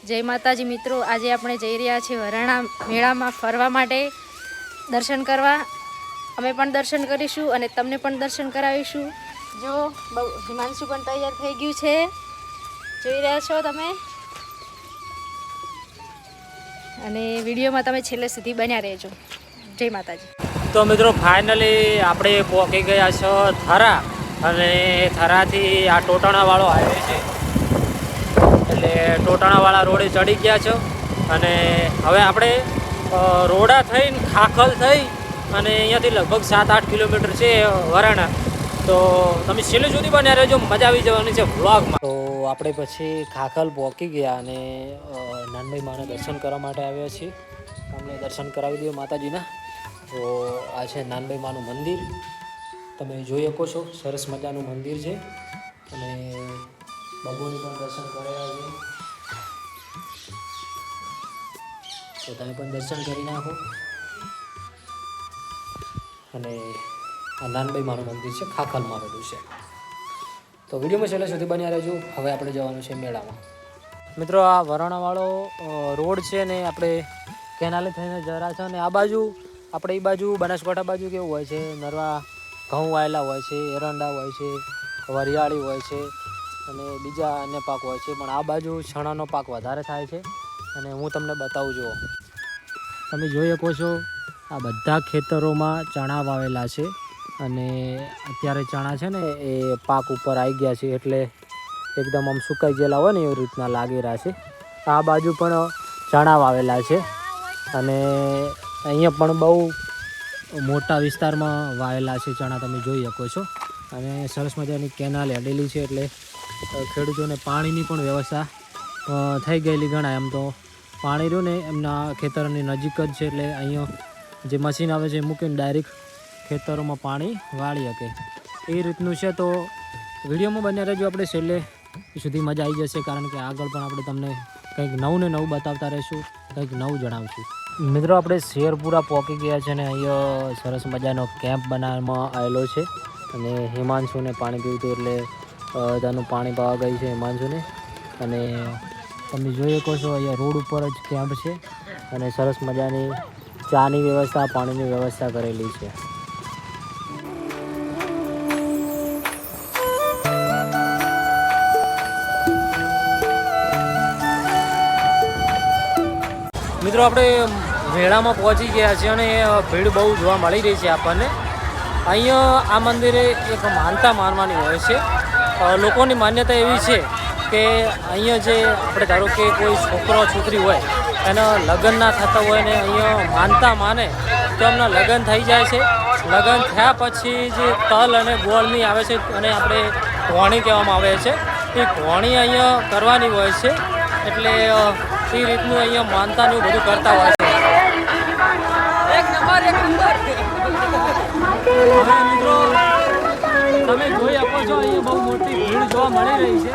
જય માતાજી મિત્રો, આજે આપણે જઈ રહ્યા છીએ વરાણા મેળામાં ફરવા માટે, દર્શન કરવા. અમે પણ દર્શન કરીશું અને તમને પણ દર્શન કરાવીશું. જો હિમાંશુ પણ તૈયાર થઈ ગયું છે, જોઈ રહ્યા છો તમે. અને વિડીયોમાં તમે છેલ્લે સુધી બન્યા રહેજો. જય માતાજી. તો મિત્રો ફાઇનલી આપણે પહોંચી ગયા છો થરા, અને થરાથી આ ટોટાણાવાળો હાઈવે છે, એટલે ટોટાણાવાળા રોડે ચડી ગયા છો. અને હવે આપણે રોડા થઈને ખાખલ થઈ અને અહીંયાથી લગભગ 7-8 કિલોમીટર છે વરાણા. તો તમે છેલ્લે સુધી બન્યા રહેજો, મજા આવી જવાની છે વ્લોગમાં. તો આપણે પછી ખાખલ પહોંચી ગયા અને નાનભાઈ માને દર્શન કરવા માટે આવ્યા છીએ. તમને દર્શન કરાવી દઈએ માતાજીના. તો આ છે નાનભાઈ માનું મંદિર, તમે જોઈ શકો છો. સરસ મજાનું મંદિર છે અને બાબુની પણ દર્શન કરેલા છે, તો તમે પણ દર્શન કરી નાખો. અને આ નાનભાઈ માનું મંદિર છે, ખાખલમાં આવેલું છે. તો વિડીયોમાં છેલ્લે સુધી બન્યા રહેજો. હવે આપણે જવાનું છે મેળામાં. મિત્રો આ વરાણાવાળો રોડ છે ને, આપણે કેનાલે થઈને જરા છે. અને આ બાજુ આપણે એ બાજુ બનાસકાંઠા બાજુ કેવું હોય છે, નરવા ઘઉં વાયેલા હોય છે, એરંડા હોય છે, વરિયાળી હોય છે અને બીજા અન્ય પાક હોય છે. પણ આ બાજુ ચણાનો પાક વધારે થાય છે. અને હું તમને બતાવું છું, તમે જોઈ શકો છો આ બધા ખેતરોમાં ચણા વાવેલા છે. અને અત્યારે ચણા છે ને એ પાક ઉપર આવી ગયા છે, એટલે એકદમ આમ સુકાઈ ગયેલા હોય ને એવી રીતના લાગી રહ્યા છે. આ બાજુ પણ ચણા વાવેલા છે અને અહીંયા પણ બહુ મોટા વિસ્તારમાં વાવેલા છે ચણા, તમે જોઈ શકો છો. અને સરસ મજાની કેનાલ હેડેલી છે, એટલે ખેડૂતોને પાણીની પણ વ્યવસ્થા થઈ ગયેલી ગણાય. એમ તો પાણી રહ્યું ને એમના ખેતરની નજીક જ છે, એટલે અહીંયા જે મશીન આવે છે એ મૂકીને ડાયરેક્ટ ખેતરોમાં પાણી વાળી શકે એ રીતનું છે. તો વિડીયોમાં બન્યા રહેજો, આપણે છેલ્લે સુધી મજા આવી જશે, કારણ કે આગળ પણ આપણે તમને કંઈક નવું ને નવું બતાવતા રહીશું, કંઈક નવું જણાવશું. મિત્રો આપણે શેરપુરા પહોંચી ગયા છે ને અહીંયા સરસ મજાનો કેમ્પ બનાવવામાં આવેલો છે. અને હિમાંશુને પાણી પીવું હતું, એટલે બધાનું પાણી પાવા ગઈ છે હિમાંશુને. અને તમે જોઈ શકો છો અહીંયા રોડ ઉપર જ કેમ્પ છે અને સરસ મજાની ચાની વ્યવસ્થા, પાણીની વ્યવસ્થા કરેલી છે. મિત્રો આપણે મેળામાં પહોંચી ગયા છીએ અને ભીડ બહુ જોવા મળી રહી છે આપણને. અહીંયા આ મંદિરે એક માનતા માનવાની હોય છે. લોકોની માન્યતા એવી છે કે અહીંયા જે આપણે ધારો કે કોઈ છોકરો છોકરી હોય એના લગ્ન ના થતા હોય ને અહીંયા માનતા માને તો એમના લગ્ન થઈ જાય છે. લગ્ન થયા પછી જે તલ અને ગોળની આવે છે અને આપણે ઘોણી કહેવામાં આવે છે, એ ઘોણી અહીંયા કરવાની હોય છે. એટલે એ રીતનું અહીંયા માનતાનું બધું કરતા હોય છે. હવે મિત્રો તમે જોઈ શકો છો અહીંયા બહુ મોટી ભીડ જોવા મળી રહી છે.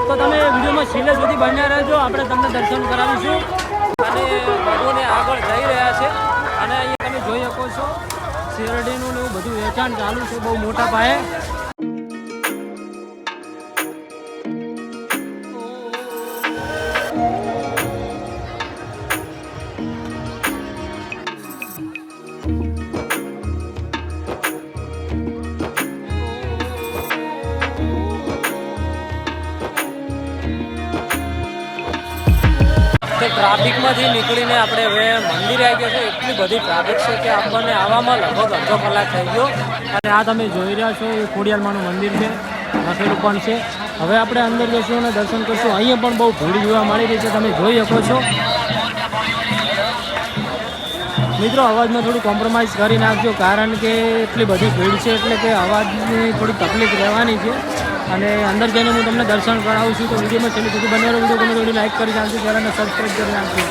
તો તમે વિડીયોમાં છેલ્લે સુધી બન્યા રહેજો, આપણે તમને દર્શન કરાવીશું. અને બાબુને આગળ જઈ રહ્યા છે અને અહીંયા તમે જોઈ શકો છો શેરડીનું ને એવું બધું વેચાણ ચાલુ છે બહુ મોટા પાયે. ટ્રાફિકમાંથી નીકળીને આપણે હવે મંદિરે આવી ગયા છે. એટલી બધી ટ્રાફિક છે કે આપણને આવવામાં લગભગ અડધો કલાક થઈ ગયો. અને આ તમે જોઈ રહ્યા છો એ ખોડિયારમાંનું મંદિર છે, લખેલું પણ છે. હવે આપણે અંદર જઈશું અને દર્શન કરશું. અહીંયા પણ બહુ ભીડ જોવા મળી રહી છે, તમે જોઈ શકો છો. મિત્રો અવાજમાં થોડું કોમ્પ્રોમાઇઝ કરી નાખજો, કારણ કે એટલી બધી ભીડ છે, એટલે કે અવાજની થોડી તકલીફ રહેવાની છે. અને અંદર જઈને હું તમને દર્શન કરાવું છું. તો વિડીયોમાં છેલ્લે સુધી બનેલો. વિડીયો ગમે તો વિડીયો લાઈક કરી નાખજો, ચેનલને સબસ્ક્રાઈબ કરી નાખજો.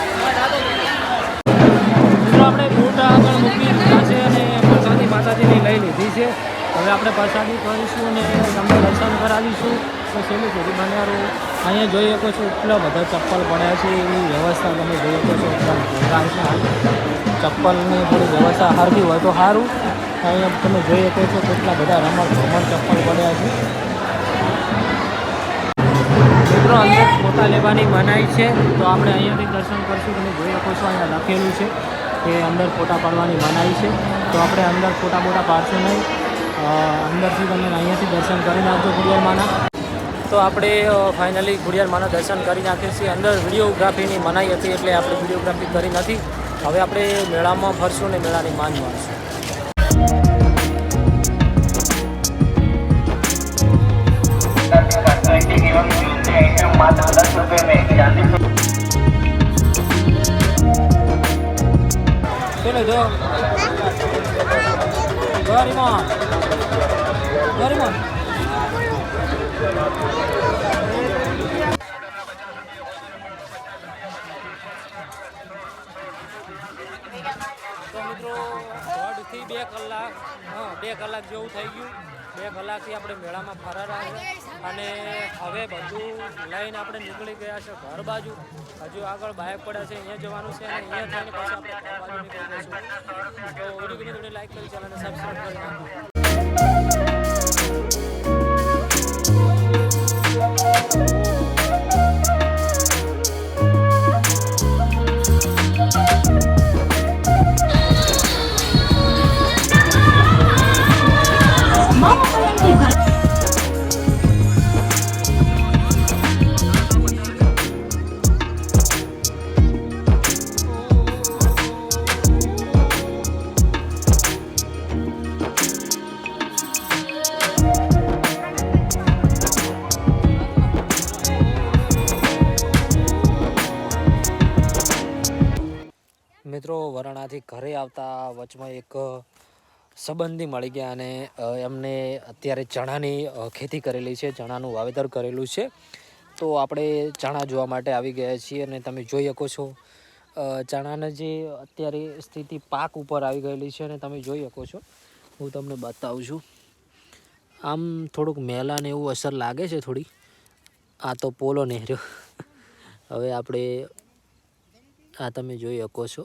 મિત્રો આપણે ફોટા આગળ મૂકી દીધા છે અને પ્રસાદી માતાજીની લઈ લીધી છે. હવે આપણે પ્રસાદી કરીશું અને તમને દર્શન કરાવીશું. તો છેલ્લે સુધી બન્યા રહો. અહીંયા જોઈ શકો છો એટલા બધા ચપ્પલ પડ્યા છે, એની વ્યવસ્થા તમે જોઈ શકો છો. એકદમ જોરદાર છે. ચપ્પલની થોડી વ્યવસ્થા સારી હોય તો સારું. અહીંયા તમે જોઈ શકો છો કેટલા બધા રમણ ચપ્પલ પડ્યા છે. મિત્રો અંદર ફોટા લેવાની મનાઈ છે, તો આપણે અહીંયાથી દર્શન કરશું. તમે જોઈ શકો છો અહીંયા લખેલું છે કે અંદર ફોટા પાડવાની મનાઈ છે, તો આપણે અંદર ફોટા બોટા પાડશું નહીં. અંદરથી તમે અહીંયાથી દર્શન કરી નાખજો ખોડિયારમાંના. તો આપણે ફાઇનલી ખોડિયારમાંના દર્શન કરી નાખીએ છીએ. અંદર વિડીયોગ્રાફીની મનાઈ હતી એટલે આપણે વિડીયોગ્રાફી કરી નથી. હવે આપણે મેળામાં ફરશું ને મેળાની માન માણશું. ચલો જો ગરીમાં તો મિત્રો 1.5 થી 2 કલાક 2 કલાક જેવું થઈ ગયું. 2 કલાકથી આપણે મેળામાં ફરારા છે અને હવે બધું લઈને આપણે નીકળી ગયા છે ઘર બાજુ. હજુ આગળ બાઇક પડ્યા છે, અહીંયા જવાનું છે અને અહીંયા થઈને પછી આપણે ઘર બાજુ નીકળી જઈશું. તો વિડીયો ગમે તો લાઈક કરી ચેનલને સબસ્ક્રાઈબ કરી નાખો. મિત્રો વરાણાથી ઘરે આવતા વચમાં એક સંબંધી મળી ગયા અને એમને અત્યારે ચણાની ખેતી કરેલી છે, ચણાનું વાવેતર કરેલું છે. તો આપણે ચણા જોવા માટે આવી ગયા છીએ અને તમે જોઈ શકો છો ચણાને જે અત્યારે સ્થિતિ પાક ઉપર આવી ગયેલી છે અને તમે જોઈ શકો છો. હું તમને બતાવું છું. આમ થોડુંક મેલા ને એવું અસર લાગે છે થોડી. આ તો પોલો નેહર્યો. હવે આપણે આ તમે જોઈ શકો છો,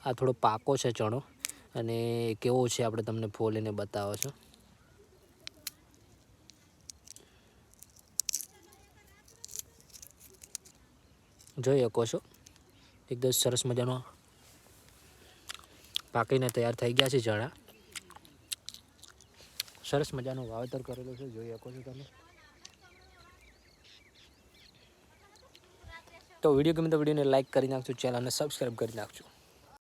આ થોડો પાકો છે ચણો અને કેવો છે આપણે તમને ફોલીને બતાવો છો. જોઈ શકો છો એકદમ સરસ મજાનો પાકીને તૈયાર થઈ ગયા છે ચણા. સરસ મજાનું વાવેતર કરેલું છે, જોઈ શકો છો તમે. તો વિડીયો ગમે તો વિડીયોને લાઈક કરી નાખજો, ચેનલને સબસ્ક્રાઈબ કરી નાખજો.